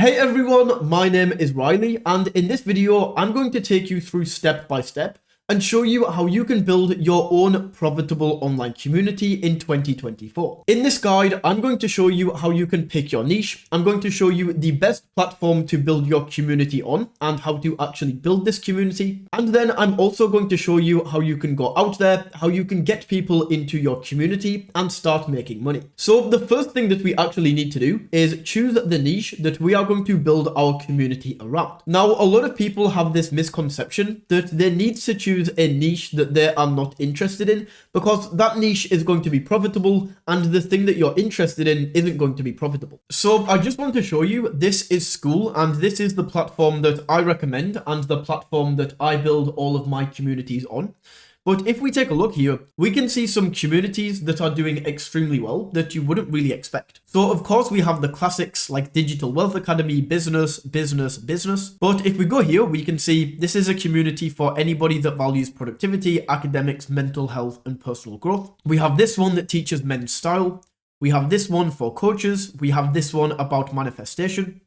Hey everyone, my name is Riley, and in this video, I'm going to take you through step by step and show you how you can build your own profitable online community in 2024. In this guide, I'm going to show you how you can pick your niche. I'm going to show you the best platform to build your community on and how to actually build this community. And then I'm also going to show you how you can go out there, how you can get people into your community and start making money. So the first thing that we actually need to do is choose the niche that we are going to build our community around. Now, a lot of people have this misconception that they need to choose a niche that they are not interested in because that niche is going to be profitable and the thing that you're interested in isn't going to be profitable. So I just want to show you this is Skool, and this is the platform that I recommend and the platform that I build all of my communities on. But if we take a look here, we can see some communities that are doing extremely well that you wouldn't really expect. So of course we have the classics like Digital Wealth Academy, business. But if we go here, we can see this is a community for anybody that values productivity, academics, mental health, and personal growth. We have this one that teaches men's style. We have this one for coaches. We have this one about manifestation.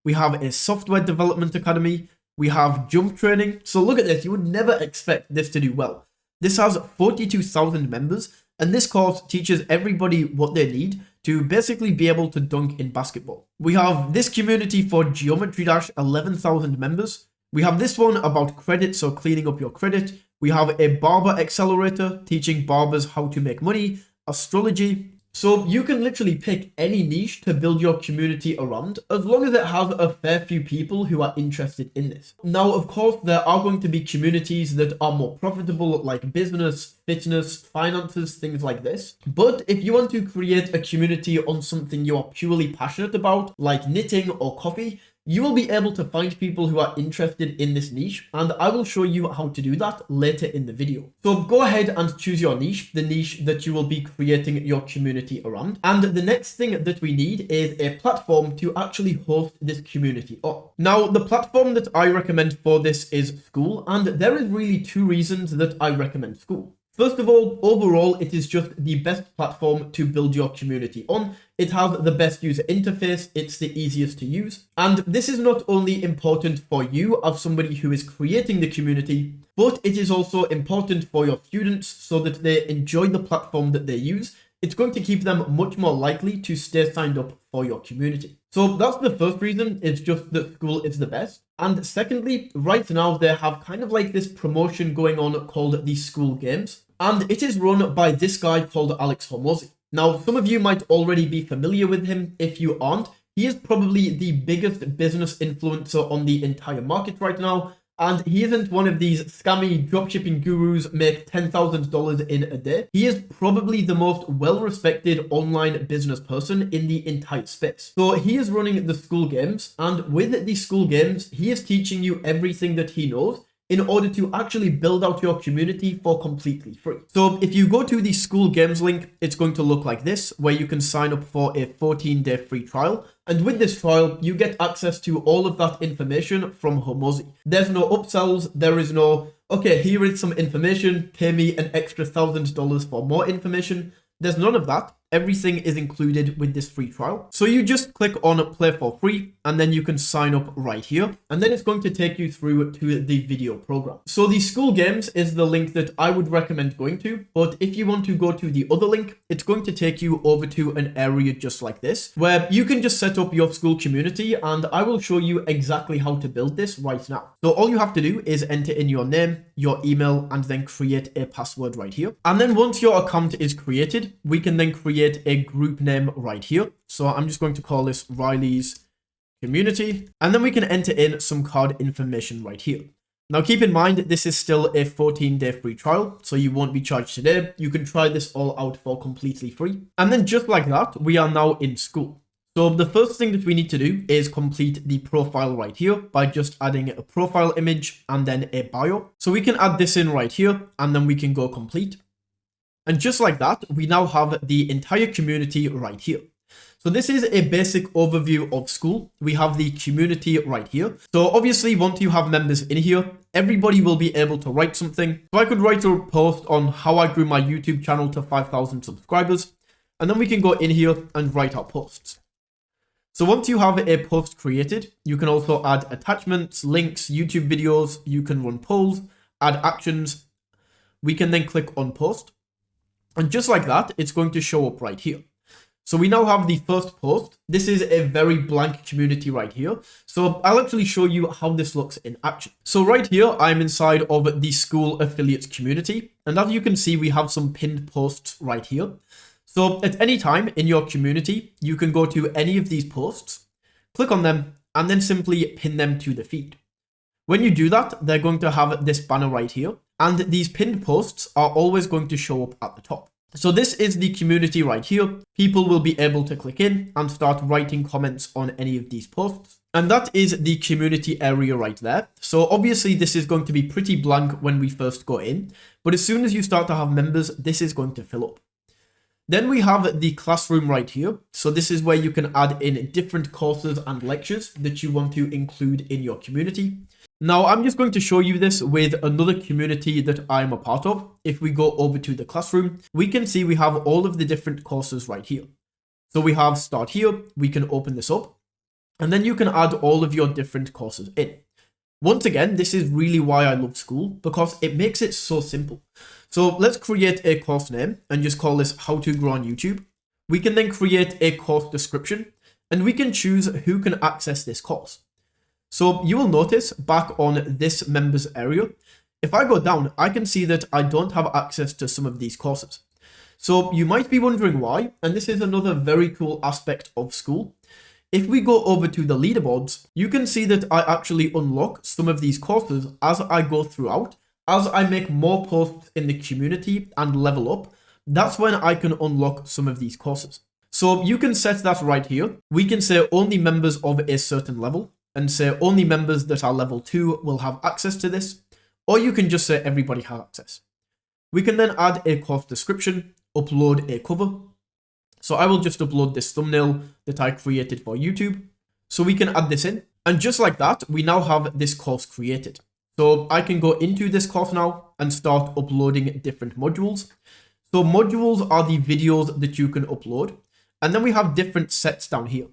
We have a software development academy. We have jump training. So look at this. You would never expect this to do well. This has 42,000 members, and this course teaches everybody what they need to basically be able to dunk in basketball. We have this community for Geometry Dash, 11,000 members. We have this one about credit, so cleaning up your credit. We have a barber accelerator teaching barbers how to make money, astrology. So you can literally pick any niche to build your community around as long as it has a fair few people who are interested in this. Now, of course, there are going to be communities that are more profitable like business, fitness, finances, things like this. But if you want to create a community on something you are purely passionate about, like knitting or coffee, you will be able to find people who are interested in this niche, and I will show you how to do that later in the video. So go ahead and choose your niche, the niche that you will be creating your community around. And the next thing that we need is a platform to actually host this community on. Now, the platform that I recommend for this is Skool, and there is really two reasons that I recommend Skool. First of all, overall, it is just the best platform to build your community on. It has the best user interface, it's the easiest to use. And this is not only important for you as somebody who is creating the community, but it is also important for your students so that they enjoy the platform that they use. It's going to keep them much more likely to stay signed up for your community. So that's the first reason, it's just that Skool is the best. And secondly, right now they have kind of like this promotion going on called the Skool Games. And it is run by this guy called Alex Hormozi. Now, some of you might already be familiar with him. If you aren't, he is probably the biggest business influencer on the entire market right now. And he isn't one of these scammy dropshipping gurus make $10,000 in a day. He is probably the most well-respected online business person in the entire space. So he is running the Skool Games, and with the Skool Games, he is teaching you everything that he knows in order to actually build out your community for completely free. So if you go to the Skool Games link, it's going to look like this, where you can sign up for a 14-day free trial. And with this trial, you get access to all of that information from Hormozi. There's no upsells, there is no, okay, here is some information, pay me an extra $1,000 for more information. There's none of that. Everything is included with this free trial. So you just click on play for free and then you can sign up right here. And then it's going to take you through to the video program. So the Skool Games is the link that I would recommend going to. But if you want to go to the other link, it's going to take you over to an area just like this, where you can just set up your Skool community, and I will show you exactly how to build this right now. So all you have to do is enter in your name, your email, and then create a password right here. And then once your account is created, we can then create a group name right here. So I'm just going to call this Riley's Community, and then we can enter in some card information right here. Now keep in mind, this is still a 14-day free trial, so you won't be charged today. You can try this all out for completely free. And then just like that, we are now in Skool. So the first thing that we need to do is complete the profile right here by just adding a profile image and then a bio. So we can add this in right here, and then we can go complete. And just like that, we now have the entire community right here. So this is a basic overview of Skool. We have the community right here. So obviously, once you have members in here, everybody will be able to write something. So I could write a post on how I grew my YouTube channel to 5,000 subscribers. And then we can go in here and write our posts. So once you have a post created, you can also add attachments, links, YouTube videos, you can run polls, add actions. We can then click on post. And just like that, it's going to show up right here. So we now have the first post. This is a very blank community right here. So I'll actually show you how this looks in action. So right here, I'm inside of the school affiliates community. And as you can see, we have some pinned posts right here. So at any time in your community, you can go to any of these posts, click on them, and then simply pin them to the feed. When you do that, they're going to have this banner right here. And these pinned posts are always going to show up at the top. So this is the community right here. People will be able to click in and start writing comments on any of these posts. And that is the community area right there. So obviously this is going to be pretty blank when we first go in, but as soon as you start to have members, this is going to fill up. Then we have the classroom right here. So this is where you can add in different courses and lectures that you want to include in your community. Now, I'm just going to show you this with another community that I'm a part of. If we go over to the classroom, we can see we have all of the different courses right here. So we have start here, we can open this up, and then you can add all of your different courses in. Once again, this is really why I love school, because it makes it so simple. So let's create a course name and just call this How to Grow on YouTube. We can then create a course description, and we can choose who can access this course. So you will notice back on this members area, if I go down, I can see that I don't have access to some of these courses. So you might be wondering why, and this is another very cool aspect of school. If we go over to the leaderboards, you can see that I actually unlock some of these courses as I go throughout. As I make more posts in the community and level up, that's when I can unlock some of these courses. So you can set that right here. We can say only members of a certain level, and say only members that are level 2 will have access to this, or you can just say everybody has access. We can then add a course description, upload a cover. So I will just upload this thumbnail that I created for YouTube. So we can add this in, and just like that, we now have this course created. So I can go into this course now and start uploading different modules. So modules are the videos that you can upload, and then we have different sets down here.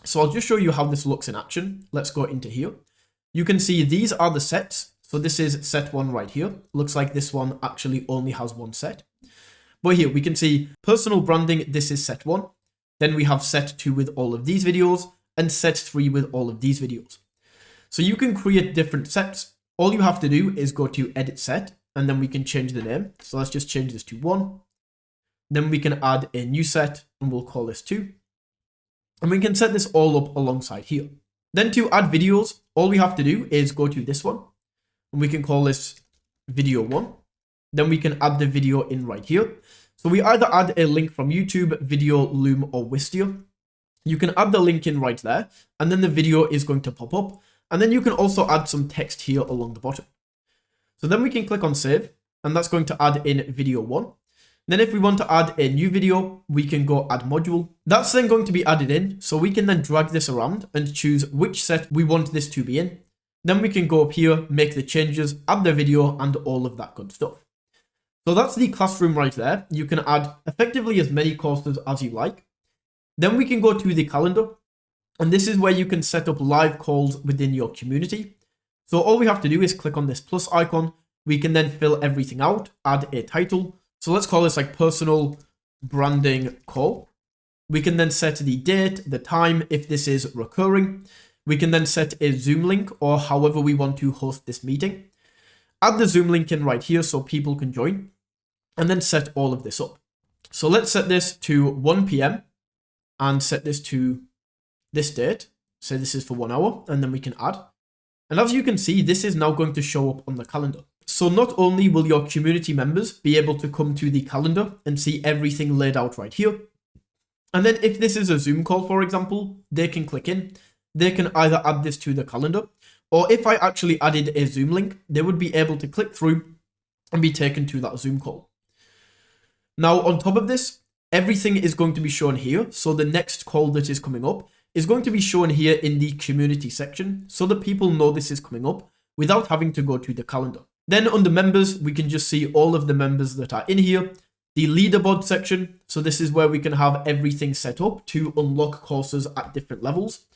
So I'll just show you how this looks in action. Let's go into here. You can see these are the sets. So this is set 1 right here. Looks like this one actually only has one set. But here we can see personal branding. This is set 1. Then we have set 2 with all of these videos and set 3 with all of these videos. So you can create different sets. All you have to do is go to edit set, and then we can change the name. So let's just change this to 1. Then we can add a new set and we'll call this 2. And we can set this all up alongside here. Then to add videos, all we have to do is go to this one, and we can call this video 1. Then we can add the video in right here. So we either add a link from YouTube, Video, Loom, or Wistia. You can add the link in right there, and then the video is going to pop up. And then you can also add some text here along the bottom. So then we can click on save, and that's going to add in video 1. Then if we want to add a new video, we can go add module. That's then going to be added in, so we can then drag this around and choose which set we want this to be in. Then we can go up here, make the changes, add the video, and all of that good stuff. So that's the classroom right there. You can add effectively as many courses as you like. Then we can go to the calendar, and this is where you can set up live calls within your community. So all we have to do is click on this plus icon. We can then fill everything out, add a title. So let's call this like personal branding call. We can then set the date, the time, if this is recurring. We can then set a Zoom link or however we want to host this meeting. Add the Zoom link in right here so people can join, and then set all of this up. So let's set this to 1 p.m. and set this to this date. So this is for 1 hour, and then we can add. And as you can see, this is now going to show up on the calendar. So not only will your community members be able to come to the calendar and see everything laid out right here, and then if this is a Zoom call, for example, they can click in, they can either add this to the calendar, or if I actually added a Zoom link, they would be able to click through and be taken to that Zoom call. Now, on top of this, everything is going to be shown here. So the next call that is coming up is going to be shown here in the community section so that people know this is coming up without having to go to the calendar. Then under members, we can just see all of the members that are in here. the leaderboard section. So this is where we can have everything set up to unlock courses at different levels.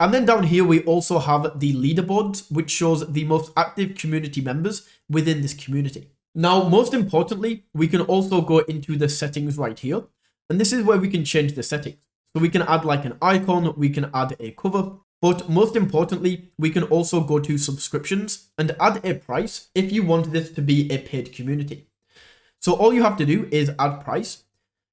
And then down here, we also have the leaderboards, which shows the most active community members within this community. Now, most importantly, we can also go into the settings right here. And this is where we can change the settings. So we can add like an icon, we can add a cover, but most importantly, we can also go to subscriptions and add a price if you want this to be a paid community. So all you have to do is add price.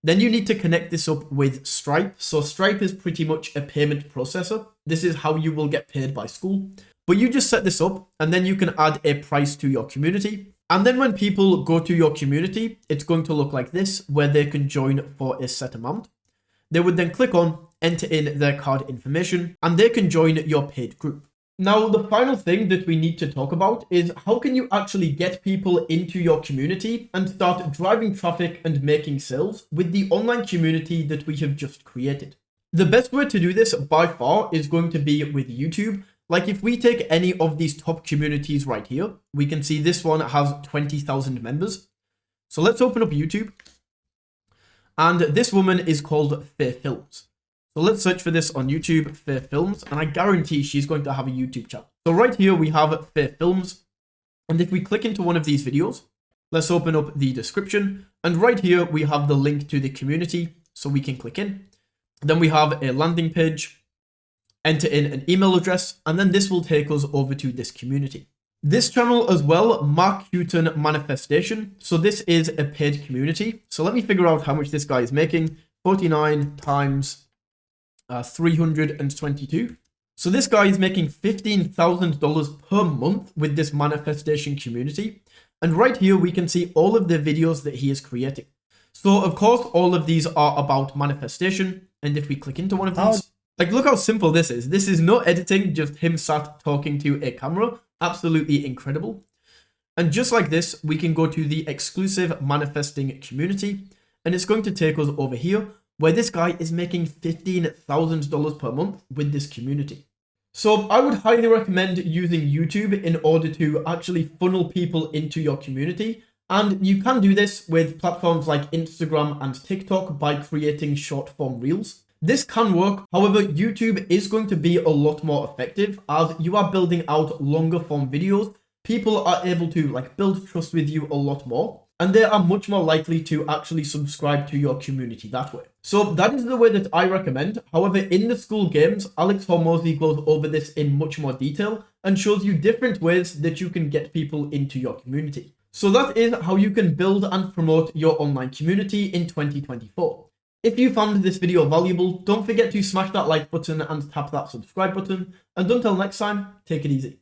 Then you need to connect this up with Stripe. So Stripe is pretty much a payment processor. This is how you will get paid by school. But you just set this up and then you can add a price to your community. And then when people go to your community, it's going to look like this, where they can join for a set amount. They would then click on, enter in their card information, and they can join your paid group. Now, the final thing that we need to talk about is how can you actually get people into your community and start driving traffic and making sales with the online community that we have just created. The best way to do this by far is going to be with YouTube. Like if we take any of these top communities right here, we can see this one has 20,000 members. So let's open up YouTube. And this woman is called Fair Films. So let's search for this on YouTube, Fair Films, and I guarantee she's going to have a YouTube channel. So right here we have Fair Films, and if we click into one of these videos, let's open up the description, and right here we have the link to the community, so we can click in. Then we have a landing page, enter in an email address, and then this will take us over to this community. This channel as well, Mark Houghton Manifestation, so this is a paid community. So let me figure out how much this guy is making. 49 times 322. So this guy is making $15,000 per month with this manifestation community. And right here, we can see all of the videos that he is creating. So of course, all of these are about manifestation. And if we click into one of these, like look how simple this is. This is no editing, just him sat talking to a camera. Absolutely incredible. And just like this, we can go to the exclusive manifesting community. And it's going to take us over here, where this guy is making $15,000 per month with this community. So I would highly recommend using YouTube in order to actually funnel people into your community. And you can do this with platforms like Instagram and TikTok by creating short form reels. This can work. However, YouTube is going to be a lot more effective as you are building out longer form videos. People are able to build trust with you a lot more, and they are much more likely to actually subscribe to your community that way. So that is the way that I recommend. However, in the school games, Alex Hormozi goes over this in much more detail and shows you different ways that you can get people into your community. So that is how you can build and promote your online community in 2024. If you found this video valuable, don't forget to smash that like button and tap that subscribe button. And until next time, take it easy.